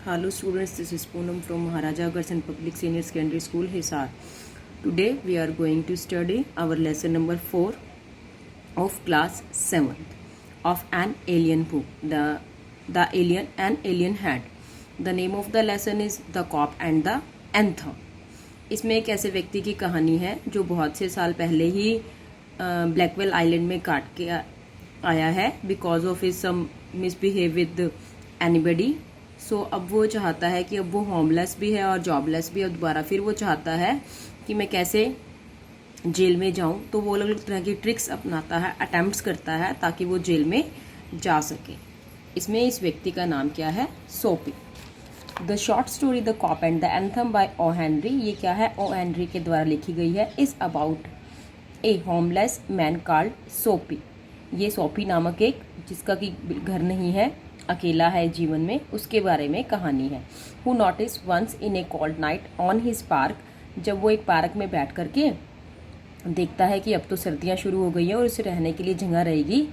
Hello students, this is Poonam from Maharaja Agarsen Public Senior Secondary School, Hisar. Today we are going to study our lesson number 4 of class 7th of an alien book, the alien and alien hat. The name of the lesson is The Cop and the Anthem. इसमें एक ऐसे व्यक्ति की कहानी है जो बहुत से साल पहले ही ब्लैकवेल आइलैंड में काट के आया है because of his some misbehave with anybody. So अब वो चाहता है कि अब वो होमलेस भी है और जॉबलेस भी है. दोबारा फिर वो चाहता है कि मैं कैसे जेल में जाऊं. तो वो अलग अलग तरह की ट्रिक्स अपनाता है, अटेम्प्ट्स करता है ताकि वो जेल में जा सके. इसमें इस व्यक्ति का नाम क्या है? Soapy. The short story the cop and the anthem by O Henry, ये क्या है? ओ हेनरी के द्वारा लिखी गई है. Is about A homeless man called सोपी. ये सोपी नामक एक जिसका कि घर नहीं है, अकेला है जीवन में, उसके बारे में कहानी है. Who notice once in a cold night on his park, जब वो एक पार्क में बैठ करके देखता है कि अब तो सर्दियाँ शुरू हो गई हैं और उसे रहने के लिए जगह रहेगी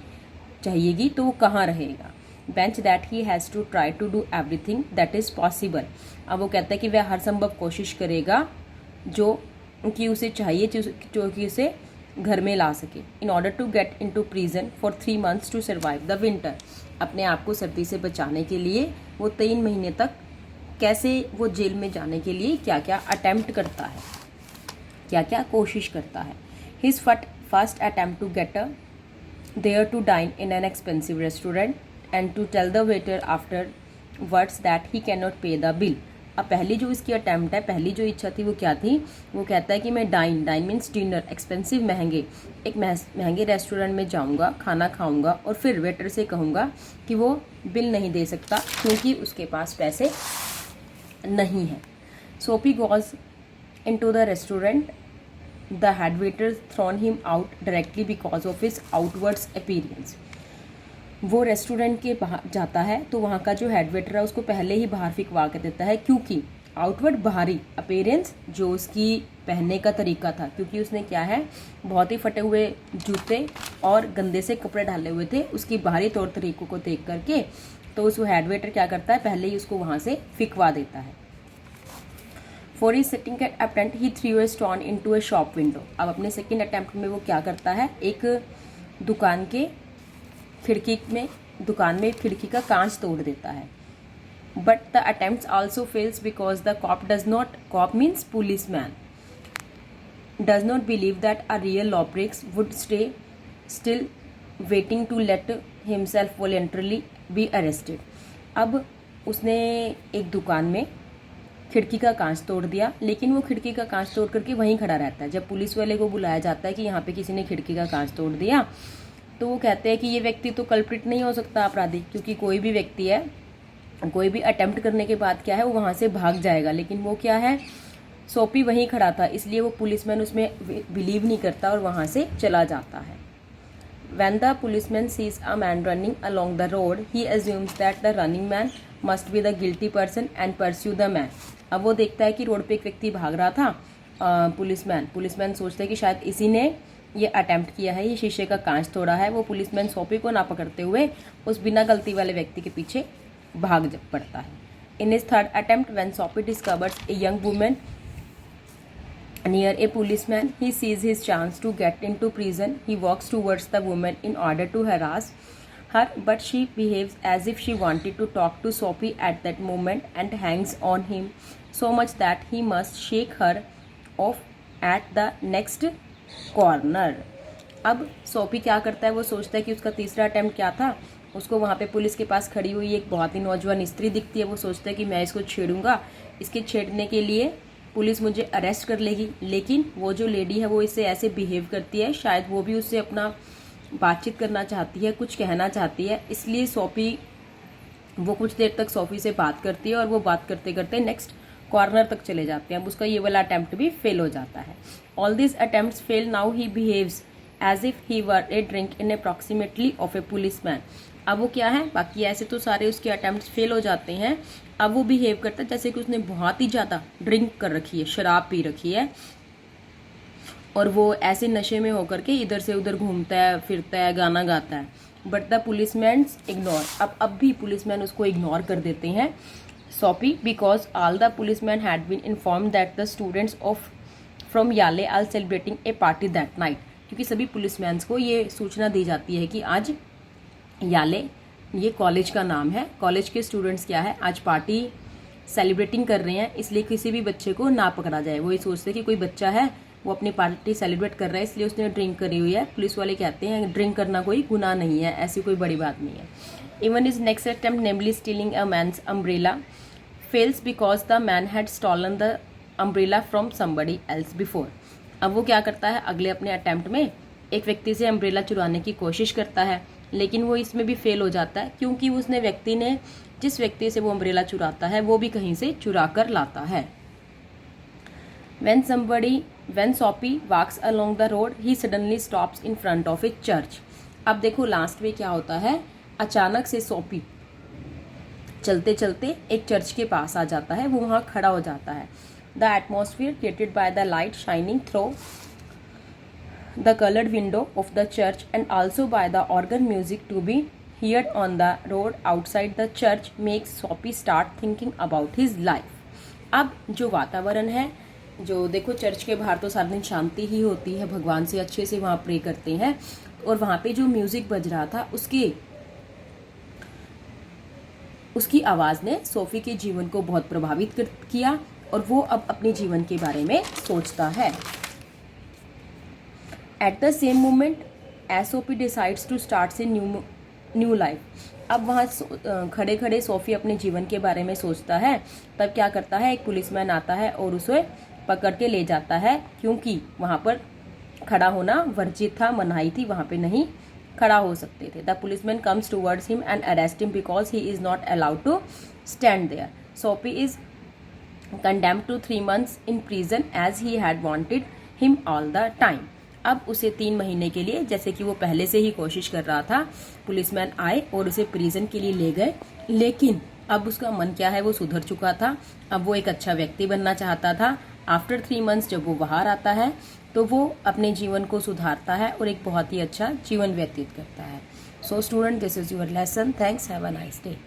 चाहिएगी, तो वो कहाँ रहेगा. Bench that he has to try to do everything that is possible. अब वो कहता है कि वह हर संभव कोशिश करेगा जो कि उसे चाहिए, जो कि उसे घर में ला सके. In order to get into prison for 3 months to survive the winter. अपने आप को सर्दी से बचाने के लिए वो 3 महीने तक कैसे वो जेल में जाने के लिए क्या क्या अटेम्प्ट करता है, क्या क्या कोशिश करता है. His first attempt to get there to dine in an expensive restaurant and to tell the waiter afterwards that he can not pay the bill. अब पहली जो इसकी अटैम्प्ट है, पहली जो इच्छा थी वो क्या थी? वो कहता है कि मैं डाइन मीन्स डिनर, एक्सपेंसिव महंगे, एक महंगे रेस्टोरेंट में जाऊंगा, खाना खाऊंगा और फिर वेटर से कहूँगा कि वो बिल नहीं दे सकता क्योंकि उसके पास पैसे नहीं हैं. Soapy goes into the restaurant. The head waiter thrown him out directly because of his outwards appearance. वो रेस्टोरेंट के बाहर जाता है तो वहाँ का जो हेड वेटर है उसको पहले ही बाहर फिकवा कर देता है, क्योंकि आउटवर्ड बाहरी, अपीयरेंस जो उसकी पहनने का तरीका था, क्योंकि उसने क्या है बहुत ही फटे हुए जूते और गंदे से कपड़े डाले हुए थे. उसकी बाहरी तौर तरीकों को देख करके तो उस हेड वेटर क्या करता है, पहले ही उसको वहाँ से फिकवा देता है. For his second attempt he through a stone into A shop window. अब अपने सेकंड अटेम्प्ट में वो क्या करता है, एक दुकान में खिड़की का कांच तोड़ देता है. But the attempt also fails because the cop means policeman does not believe that a real lawbreaker would stay still waiting to let himself voluntarily be arrested. अब उसने एक दुकान में खिड़की का कांच तोड़ दिया, लेकिन वो खिड़की का कांच तोड़ करके वहीं खड़ा रहता है. जब पुलिस वाले को बुलाया जाता है कि यहाँ पे किसी ने खिड़की का कांच तोड़ दिया, तो वो कहते हैं कि ये व्यक्ति तो कल्प्रिट नहीं हो सकता अपराधी, क्योंकि कोई भी व्यक्ति है, कोई भी अटेम्प्ट करने के बाद क्या है वो वहाँ से भाग जाएगा. लेकिन वो क्या है, सोपी वहीं खड़ा था, इसलिए वो पुलिसमैन उसमें बिलीव नहीं करता और वहाँ से चला जाता है. When the policeman sees a man running along the road, he assumes that the running man must be the guilty person and pursue the man. अब वो देखता है कि रोड पे एक व्यक्ति भाग रहा था, पुलिसमैन सोचता है कि शायद इसी ने ये अटेम्प्ट किया है, ये शीशे का कांच तोड़ा है. वो पुलिसमैन सोपी को ना पकड़ते हुए उस बिना गलती वाले व्यक्ति के पीछे भाग पड़ता है. In his third attempt when Soapy discovers a young woman near a policeman, he sees his chance to get into prison. He walks towards the woman in order to harass her, but she behaves as if she wanted to talk to Sophie at that moment and hangs on him so much that he must shake her off at the next corner. अब सोपी क्या करता है, वो सोचता है कि उसका तीसरा अटेम्प्ट क्या था. उसको वहाँ पे पुलिस के पास खड़ी हुई एक बहुत ही नौजवान स्त्री दिखती है. वो सोचता है कि मैं इसको छेड़ूंगा, इसके छेड़ने के लिए पुलिस मुझे अरेस्ट कर लेगी. लेकिन वो जो लेडी है वो इससे ऐसे बिहेव करती है, शायद वो भी उससे अपना बातचीत करना चाहती है, कुछ कहना चाहती है. इसलिए वो कुछ देर तक सोफी से बात करती है और वो बात करते करते नेक्स्ट कॉर्नर तक चले जाते हैं. अब उसका ये वाला अटेम्प्ट भी फेल हो जाता है. All this attempts fail. Now he behaves as if he were a drink in approximately of a policeman. अब वो क्या है, बाकी ऐसे तो सारे उसके अटेम्प्ट्स फेल हो जाते हैं. अब वो बिहेव करता है जैसे कि उसने बहुत ही ज़्यादा ड्रिंक कर रखी है, शराब पी रखी है, और वो ऐसे नशे में होकर के इधर से उधर घूमता है, फिरता है, गाना गाता है. But the policeman ignore. अब भी पुलिसमैन उसको इग्नोर कर देते हैं. Soppy because all the policemen had been informed that the students of from Yale are celebrating a party that night. क्योंकि सभी पुलिसमैन को ये सूचना दी जाती है कि आज याले, ये कॉलेज का नाम है, कॉलेज के स्टूडेंट्स क्या है आज पार्टी सेलिब्रेटिंग कर रहे हैं, इसलिए किसी भी बच्चे को ना पकड़ा जाए। वो ये सोचते हैं कि कोई बच्चा है वो अपनी पार्टी सेलिब्रेट कर रहा है इसलिए उसने ड्रिंक करी हुई है। पुलिस वाले कहते हैं ड्रिंक करना कोई गुनाह नहीं है, ऐसी कोई बड़ी बात नहीं है। Even is next attempt namely stealing a man's umbrella fails because the man had stolen the umbrella from somebody else before. अब वो क्या करता है, अगले अपने अटेम्प्ट में एक व्यक्ति से अम्ब्रेला चुराने की कोशिश करता है, लेकिन वो इसमें भी फेल हो जाता है क्योंकि उसने व्यक्ति ने जिस व्यक्ति से वो अम्ब्रेला चुराता है वो भी कहीं से चुरा कर लाता है। When Soppy walks along the road, he suddenly stops in front of a church. अब देखो लास्ट में क्या होता है, अचानक से सोपी चलते चलते एक चर्च के पास आ जाता है, वो वहाँ खड़ा हो जाता है। The atmosphere created by the light shining through the colored window of the church and also by the organ music to be heard on the road outside the church makes Soppy start thinking about his life. अब जो वातावरण है, जो देखो church के बाहर तो सारा दिन शांति ही होती है, भगवान से अच्छे से वहाँ प्रे करते हैं, और वहाँ पे जो म्यूजिक बज रहा था उसकी आवाज़ ने सोफी के जीवन को बहुत प्रभावित किया और वो अब अपने जीवन के बारे में सोचता है। At the same moment as Soapy decides to start a new life. अब वहाँ खड़े खड़े सोफी अपने जीवन के बारे में सोचता है, तब क्या करता है, एक पुलिसमैन आता है और उसे पकड़ के ले जाता है क्योंकि वहाँ पर खड़ा होना वर्जित था, मनाही थी, वहाँ पे नहीं खड़ा हो सकते थे। The policeman comes towards him and arrest him because he is not allowed to stand there. Soapy is condemned to 3 months in prison as he had wanted him all the time. अब उसे 3 महीने के लिए, जैसे कि वो पहले से ही कोशिश कर रहा था, पुलिसमैन आए और उसे प्रिजन के लिए ले गए, लेकिन अब उसका मन क्या है, वो सुधर चुका था, अब वो एक अच्छा व्यक्ति बनना चाहता था। आफ्टर 3 मंथ्स जब वो बाहर आता है तो वो अपने जीवन को सुधारता है और एक बहुत ही अच्छा जीवन व्यतीत करता है। So student, this is your lesson. Thanks, have a nice day.